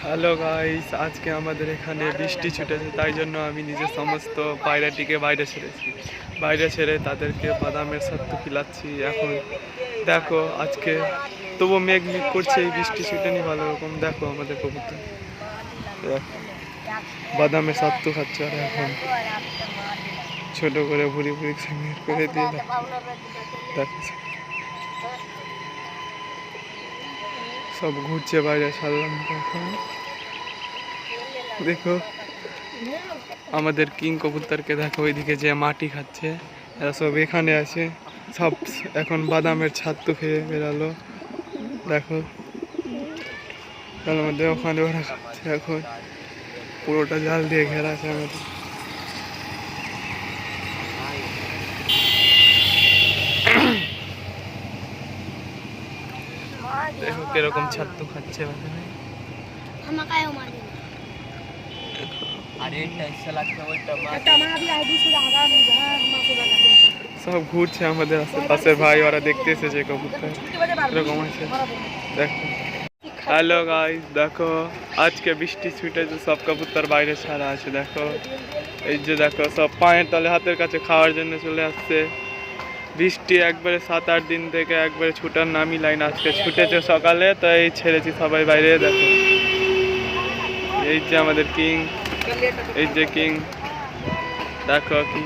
Hello guys, আজকে আমাদের এখানে বৃষ্টি ছুটেছে, তাই জন্য আমি নিজের সমস্ত পায়রাটিকে বাইরে ছেড়ে তাদেরকে বাদামের সত্ত্ব খিলাচ্ছি। এখন দেখো, আজকে তবু মেঘ মেঘ করছে, এই বৃষ্টি ছুটেনি ভালো রকম। দেখো আমাদের কবুতর দেখো বাদামের সত্ত্ব খাচ্ছে, আর এখন ছোট করে ভুড়ি ভুড়ি মেঘ করে দিয়ে দেখো সব ঘুরছে বাইরে। ছাড়লাম এখন, দেখো আমাদের কিং কবুতরকে দেখো, ওইদিকে যে মাটি খাচ্ছে, এরা সব এখানে আছে। সব এখন বাদামের ছাতু খেয়ে বেরালো। দেখো তার মধ্যে ওখানে ওরা খাচ্ছে। এখন পুরোটা জাল দিয়ে ঘেরা আছে আমাদের। দেখো কিরকম ছাতু খাচ্ছে বাদামে। সব ঘুরছে আমাদের আশেপাশের ভাই, ওরা দেখতে এসেছে কবুতর এরকম আছে। দেখো হ্যালো গাইস, দেখো আজকে বৃষ্টি ছুটেছে, সব কবুতর বাইরে ছাড়া আছে। দেখো এই যে দেখো সব পায়ের তলে হাতের কাছে খাওয়ার জন্য চলে আসছে। বৃষ্টি একবারে 7-8 দিন থেকে একবারে ছুটার নামই লাইন। আজকে ছুটেছে সকালে, তো এই ছেড়েছি সবাই বাইরে। দেখো এই যে আমাদের কিং, এই যে কিং, দেখো কিং।